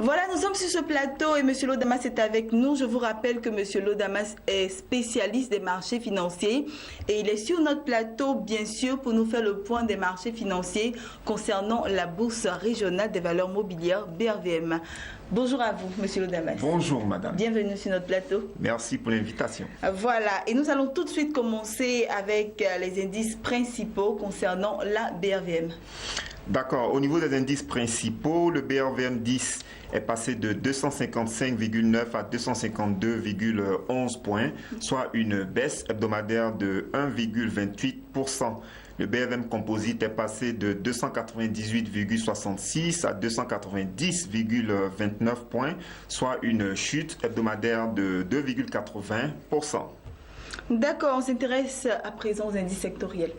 Voilà, nous sommes sur ce plateau et M. Lodamas est avec nous. Je vous rappelle que M. Lodamas est spécialiste des marchés financiers et il est sur notre plateau, bien sûr, pour nous faire le point des marchés financiers concernant la Bourse régionale des valeurs mobilières, BRVM. Bonjour à vous, M. Lodamas. Bonjour, madame. Bienvenue sur notre plateau. Merci pour l'invitation. Voilà, et nous allons tout de suite commencer avec les indices principaux concernant la BRVM. D'accord. Au niveau des indices principaux, le BRVM 10 est passé de 255,9 à 252,11 points, soit une baisse hebdomadaire de 1,28%. Le BRVM Composite est passé de 298,66 à 290,29 points, soit une chute hebdomadaire de 2,80%. D'accord, on s'intéresse à présent aux indices sectoriels.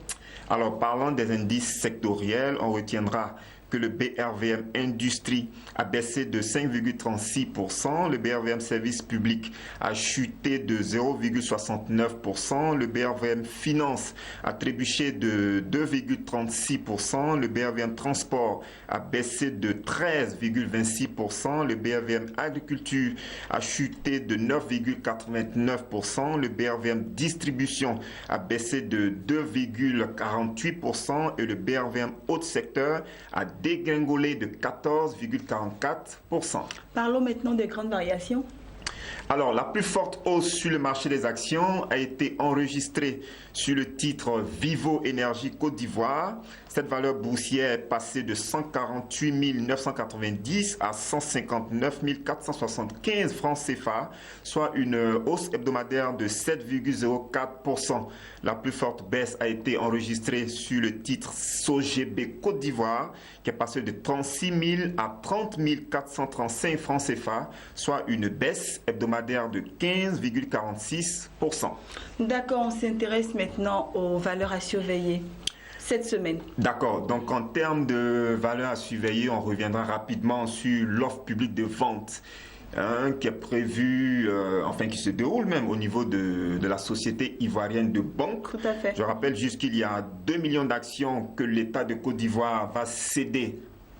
Alors, parlant des indices sectoriels, on retiendra que le BRVM Industrie a baissé de 5,36%, le BRVM Service Public a chuté de 0,69%, le BRVM Finance a trébuché de 2,36%, le BRVM Transport a baissé de 13,26%, le BRVM Agriculture a chuté de 9,89%, le BRVM Distribution a baissé de 2,48% et le BRVM Haute Secteur a dégringolé de 14,44%. Parlons maintenant des grandes variations. Alors, la plus forte hausse sur le marché des actions a été enregistrée sur le titre Vivo Énergie Côte d'Ivoire. Cette valeur boursière est passée de 148 990 à 159 475 francs CFA, soit une hausse hebdomadaire de 7,04%. La plus forte baisse a été enregistrée sur le titre SOGB Côte d'Ivoire, qui est passé de 36 000 à 30 435 francs CFA, soit une baisse hebdomadaire de 15,46%. D'accord, on s'intéresse maintenant aux valeurs à surveiller cette semaine. D'accord, donc en termes de valeurs à surveiller, on reviendra rapidement sur l'offre publique de vente qui est prévue, qui se déroule même au niveau de la Société ivoirienne de banque. Tout à fait. Je rappelle juste qu'il y a 2 millions d'actions que l'État de Côte d'Ivoire va céder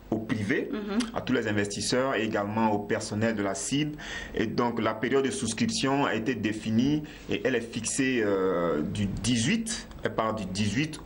au privé, à tous les investisseurs et également au personnel de la CIB. Et donc la période de souscription a été définie et elle est fixée du 18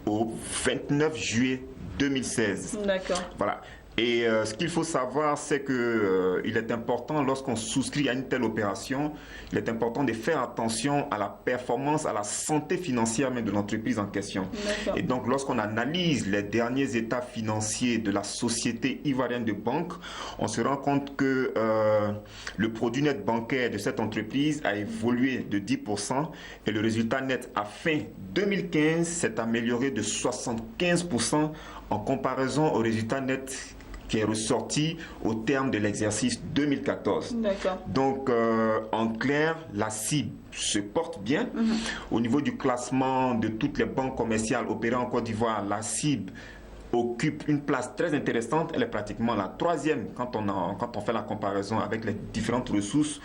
au 29 juillet 2016. D'accord. Voilà. Et ce qu'il faut savoir, c'est que il est important, lorsqu'on souscrit à une telle opération, il est important de faire attention à la performance, à la santé financière même de l'entreprise en question. Et donc, lorsqu'on analyse les derniers états financiers de la Société ivoirienne de banque, on se rend compte que le produit net bancaire de cette entreprise a évolué de 10% et le résultat net à fin 2015 s'est amélioré de 75% en comparaison au résultat net qui est ressorti au terme de l'exercice 2014. D'accord. Donc, en clair, la CIB se porte bien. Au niveau du classement de toutes les banques commerciales opérant en Côte d'Ivoire, la CIB occupe une place très intéressante. Elle est pratiquement la troisième quand on fait la comparaison avec les différentes ressources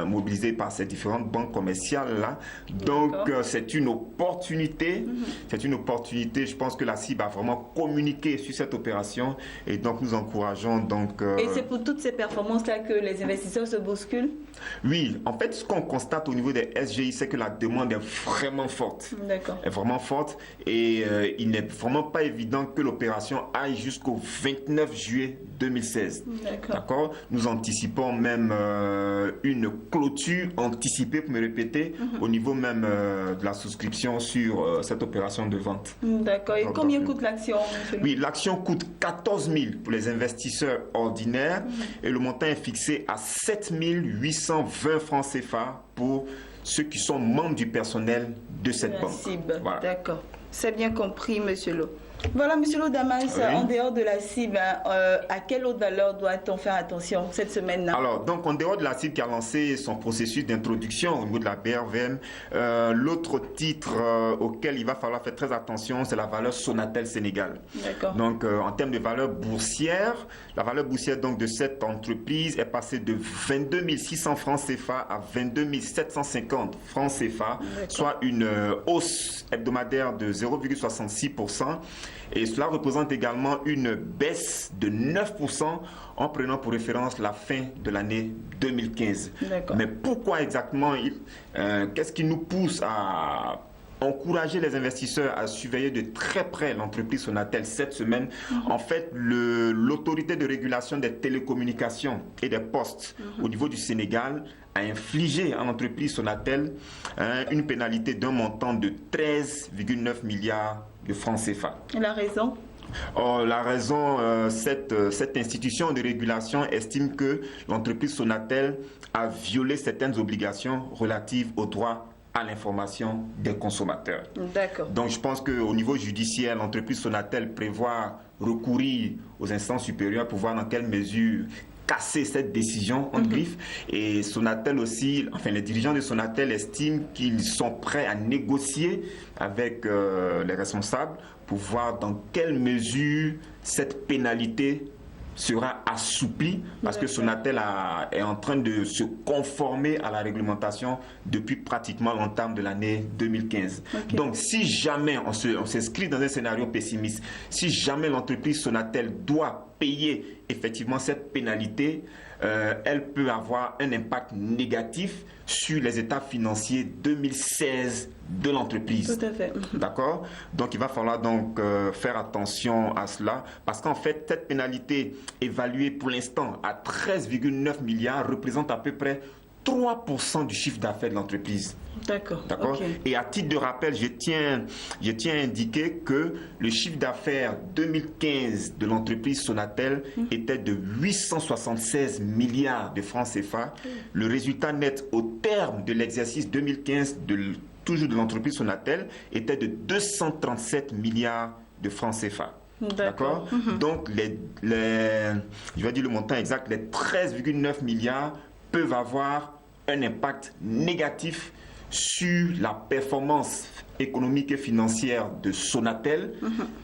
mobilisées par ces différentes banques commerciales-là. Donc, c'est une opportunité. C'est une opportunité. Je pense que la CIB a vraiment communiqué sur cette opération et donc nous encourageons donc... Et c'est pour toutes ces performances-là que les investisseurs se bousculent? Oui, en fait, ce qu'on constate au niveau des SGI, c'est que la demande est vraiment forte. D'accord. Est vraiment forte et il n'est vraiment pas évident que l'opération aille jusqu'au 29 juillet 2016. D'accord. Nous anticipons même une clôture anticipée, pour me répéter, au niveau même de la souscription sur cette opération de vente. D'accord. Et combien coûte l'action? Oui, l'action coûte 14 000 pour les investisseurs ordinaires et le montant est fixé à 7 820 francs CFA pour ceux qui sont membres du personnel de cette banque. Voilà. D'accord. C'est bien compris, Monsieur Lo. Voilà, Monsieur Lodamas, en dehors de la CIB, à quelle autre valeur doit-on faire attention cette semaine-là? Alors, donc, en dehors de la CIB qui a lancé son processus d'introduction au niveau de la BRVM, l'autre titre auquel il va falloir faire très attention, c'est la valeur Sonatel Sénégal. D'accord. Donc, en termes de valeur boursière, la valeur boursière donc, de cette entreprise est passée de 22 600 francs CFA à 22 750 francs CFA, soit une hausse hebdomadaire de 0,66%. Et cela représente également une baisse de 9% en prenant pour référence la fin de l'année 2015. Mais pourquoi exactement qu'est-ce qui nous pousse à encourager les investisseurs à surveiller de très près l'entreprise Sonatel cette semaine? En fait, l'autorité de régulation des télécommunications et des postes au niveau du Sénégal a infligé à l'entreprise Sonatel une pénalité d'un montant de 13,9 milliards de francs CFA. Et la raison? La raison, cette institution de régulation estime que l'entreprise Sonatel a violé certaines obligations relatives aux droits à l'information des consommateurs. D'accord. Donc je pense qu'au niveau judiciaire, l'entreprise Sonatel prévoit recourir aux instances supérieures pour voir dans quelle mesure casser cette décision en griffe. Et Sonatel aussi, enfin les dirigeants de Sonatel estiment qu'ils sont prêts à négocier avec les responsables pour voir dans quelle mesure cette pénalité sera assoupli parce que Sonatel est en train de se conformer à la réglementation depuis pratiquement l'entame de l'année 2015. Donc si jamais on s'inscrit dans un scénario pessimiste, si jamais l'entreprise Sonatel doit payer effectivement cette pénalité, elle peut avoir un impact négatif sur les états financiers 2016 de l'entreprise. Tout à fait. D'accord? Donc il va falloir donc faire attention à cela parce qu'en fait cette pénalité évaluée pour l'instant à 13,9 milliards représente à peu près 3% du chiffre d'affaires de l'entreprise. D'accord. Okay. Et à titre de rappel, je tiens à indiquer que le chiffre d'affaires 2015 de l'entreprise Sonatel était de 876 milliards de francs CFA. Le résultat net au terme de l'exercice 2015 toujours de l'entreprise Sonatel était de 237 milliards de francs CFA. D'accord. Donc je vais dire le montant exact, les 13,9 milliards peuvent avoir un impact négatif sur la performance économique et financière de Sonatel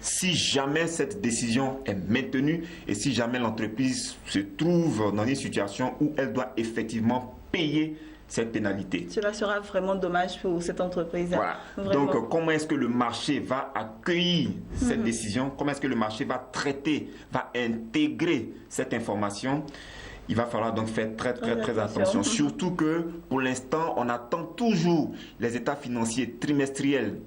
si jamais cette décision est maintenue et si jamais l'entreprise se trouve dans une situation où elle doit effectivement payer cette pénalité. Cela sera vraiment dommage pour cette entreprise. Voilà. Donc, comment est-ce que le marché va accueillir cette décision? Comment est-ce que le marché va traiter, va intégrer cette information? Il va falloir donc faire très attention. Surtout que pour l'instant, on attend toujours les états financiers trimestriels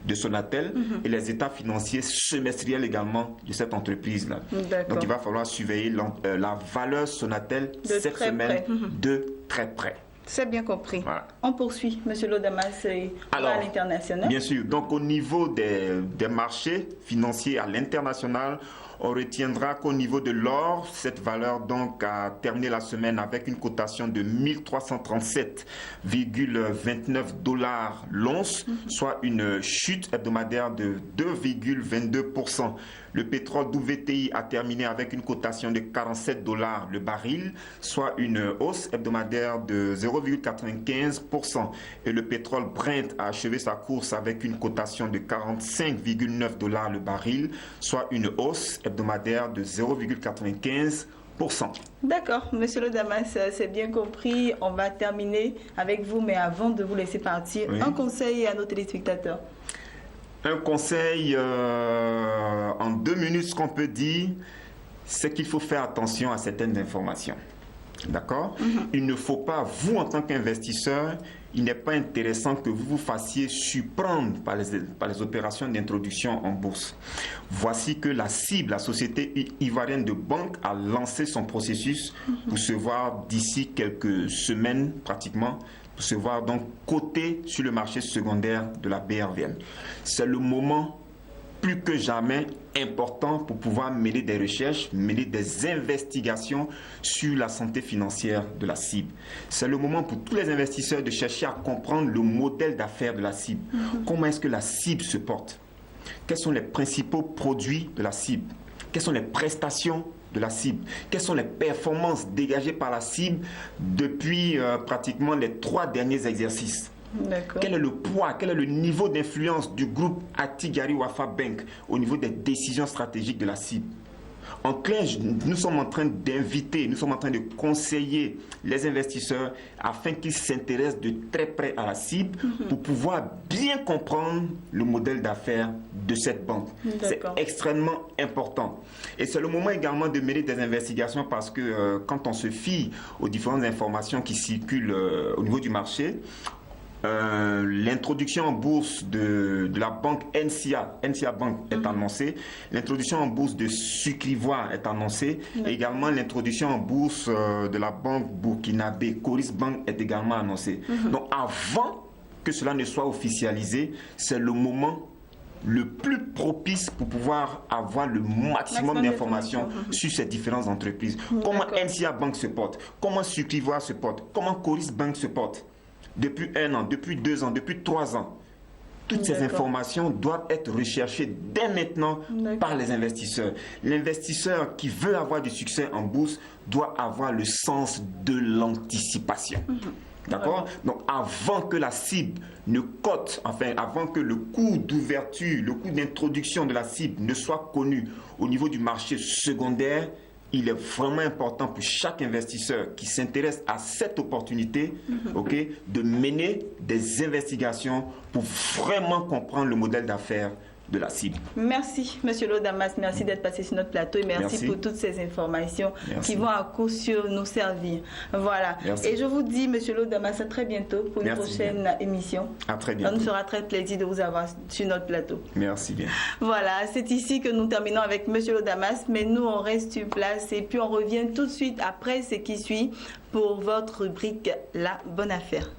de Sonatel et les états financiers semestriels également de cette entreprise-là. Donc il va falloir surveiller la valeur Sonatel cette semaine de très près. C'est bien compris. Voilà. On poursuit, M. Lodamas, à l'international. Bien sûr. Donc au niveau des marchés financiers à l'international, on retiendra qu'au niveau de l'or, cette valeur donc a terminé la semaine avec une cotation de 1337,29 $ l'once, soit une chute hebdomadaire de 2,22%. Le pétrole WTI a terminé avec une cotation de 47 $ le baril, soit une hausse hebdomadaire de 0,95%. Et le pétrole Brent a achevé sa course avec une cotation de 45,9 $ le baril, soit une hausse hebdomadaire de 0,95%. D'accord, Monsieur Lodamas, c'est bien compris. On va terminer avec vous, mais avant de vous laisser partir, un conseil à nos téléspectateurs. Un conseil en 2 minutes, ce qu'on peut dire, c'est qu'il faut faire attention à certaines informations. D'accord? Il ne faut pas, vous en tant qu'investisseur, il n'est pas intéressant que vous vous fassiez surprendre par les opérations d'introduction en bourse. Voici que la cible, la société ivoirienne de banque, a lancé son processus pour se voir d'ici quelques semaines pratiquement, pour se voir donc coté sur le marché secondaire de la BRVM. C'est le moment plus que jamais important pour pouvoir mener des recherches, mener des investigations sur la santé financière de la cible. C'est le moment pour tous les investisseurs de chercher à comprendre le modèle d'affaires de la cible. Comment est-ce que la cible se porte? Quels sont les principaux produits de la cible? Quelles sont les prestations de la cible? Quelles sont les performances dégagées par la cible depuis pratiquement les 3 derniers exercices? Quel est le poids, quel est le niveau d'influence du groupe Attijari Wafa Bank au niveau des décisions stratégiques de la cible? En clair, nous sommes en train d'inviter, nous sommes en train de conseiller les investisseurs afin qu'ils s'intéressent de très près à la cible pour pouvoir bien comprendre le modèle d'affaires de cette banque. C'est extrêmement important. Et c'est le moment également de mener des investigations parce que quand on se fie aux différentes informations qui circulent au niveau du marché, l'introduction en bourse de la banque NCA Bank est annoncée, l'introduction en bourse de Sucrivoire est annoncée, et également l'introduction en bourse de la banque burkinabé Coris Bank est également annoncée. Donc avant que cela ne soit officialisé, c'est le moment le plus propice pour pouvoir avoir le maximum d'informations sur ces différentes entreprises. Comment NCA Bank se porte, comment Sucrivoire se porte, comment Coris Bank se porte. Depuis 1 an, depuis 2 ans, depuis 3 ans. Toutes ces informations doivent être recherchées dès maintenant par les investisseurs. L'investisseur qui veut avoir du succès en bourse doit avoir le sens de l'anticipation. D'accord? Donc avant que la cible ne cote, enfin avant que le coût d'ouverture, le coût d'introduction de la cible ne soit connu au niveau du marché secondaire, il est vraiment important pour chaque investisseur qui s'intéresse à cette opportunité de mener des investigations pour vraiment comprendre le modèle d'affaires de la cible. Merci, Monsieur Lodamas. Merci d'être passé sur notre plateau et merci pour toutes ces informations qui vont à coup sûr nous servir. Voilà. Et je vous dis, Monsieur Lodamas, à très bientôt pour une prochaine émission. À très bientôt. Ça nous fera très plaisir de vous avoir sur notre plateau. Merci bien. Voilà, c'est ici que nous terminons avec Monsieur Lodamas, mais nous, on reste sur place et puis on revient tout de suite après ce qui suit pour votre rubrique La Bonne Affaire.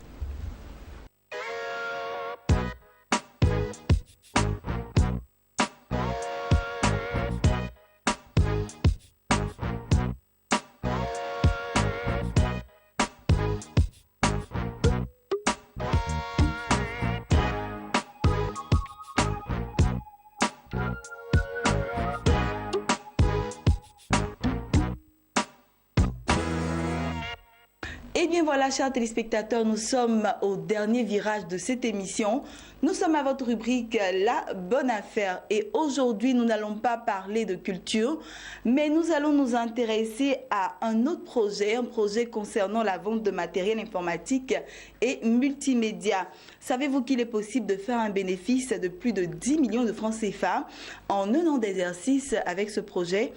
Eh bien voilà, chers téléspectateurs, nous sommes au dernier virage de cette émission. Nous sommes à votre rubrique La Bonne Affaire et aujourd'hui, nous n'allons pas parler de culture, mais nous allons nous intéresser à un autre projet, un projet concernant la vente de matériel informatique et multimédia. Savez-vous qu'il est possible de faire un bénéfice de plus de 10 millions de francs CFA en un an d'exercice avec ce projet ?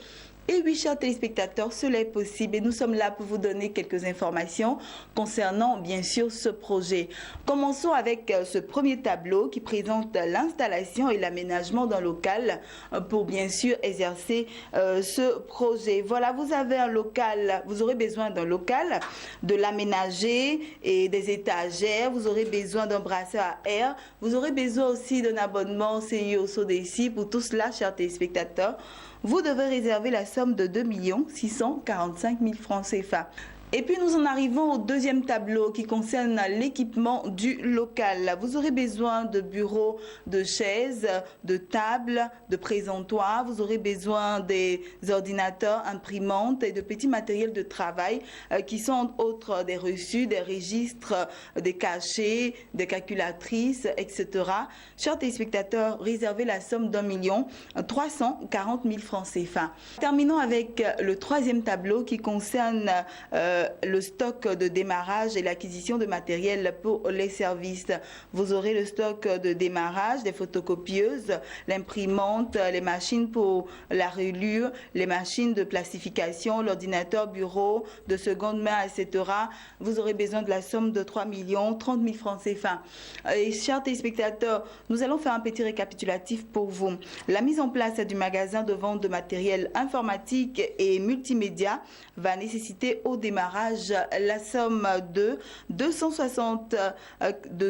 Et oui, chers téléspectateurs, cela est possible et nous sommes là pour vous donner quelques informations concernant bien sûr ce projet. Commençons avec ce premier tableau qui présente l'installation et l'aménagement d'un local pour bien sûr exercer ce projet. Voilà, vous avez un local, vous aurez besoin d'un local, de l'aménager et des étagères, vous aurez besoin d'un brasseur à air, vous aurez besoin aussi d'un abonnement CIO SODECI. Pour tout cela, chers téléspectateurs, vous devez réserver la somme de 2 645 000 francs CFA. Et puis nous en arrivons au deuxième tableau qui concerne l'équipement du local. Vous aurez besoin de bureaux, de chaises, de tables, de présentoirs. Vous aurez besoin des ordinateurs, imprimantes et de petits matériels de travail qui sont entre autres des reçus, des registres, des cachets, des calculatrices, etc. Chers téléspectateurs, réservez la somme d'1 340 000 francs CFA. Terminons avec le troisième tableau qui concerne le stock de démarrage et l'acquisition de matériel pour les services. Vous aurez le stock de démarrage, des photocopieuses, l'imprimante, les machines pour la relure, les machines de plastification, l'ordinateur bureau de seconde main, etc. Vous aurez besoin de la somme de 3 30 000 francs CFA. Et chers téléspectateurs, nous allons faire un petit récapitulatif pour vous. La mise en place du magasin de vente de matériel informatique et multimédia va nécessiter au démarrage la somme de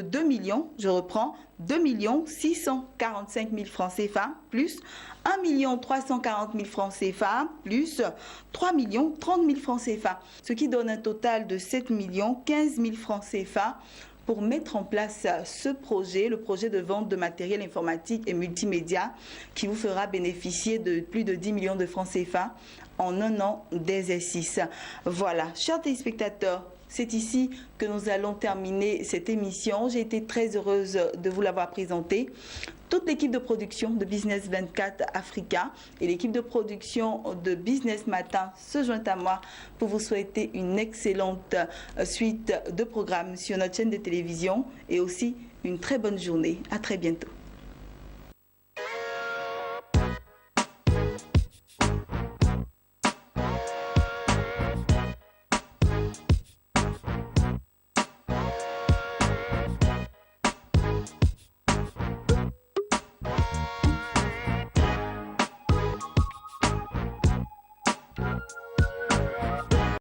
2 millions, je reprends, 2 645 000 francs CFA plus 1 340 000 francs CFA plus 3 30 000 francs CFA, ce qui donne un total de 7 15 000 francs CFA pour mettre en place ce projet, le projet de vente de matériel informatique et multimédia qui vous fera bénéficier de plus de 10 millions de francs CFA en un an d'exercice. Voilà, chers téléspectateurs, c'est ici que nous allons terminer cette émission. J'ai été très heureuse de vous l'avoir présentée. toute l'équipe de production de Business 24 Africa et l'équipe de production de Business Matin se joint à moi pour vous souhaiter une excellente suite de programmes sur notre chaîne de télévision et aussi une très bonne journée. À très bientôt.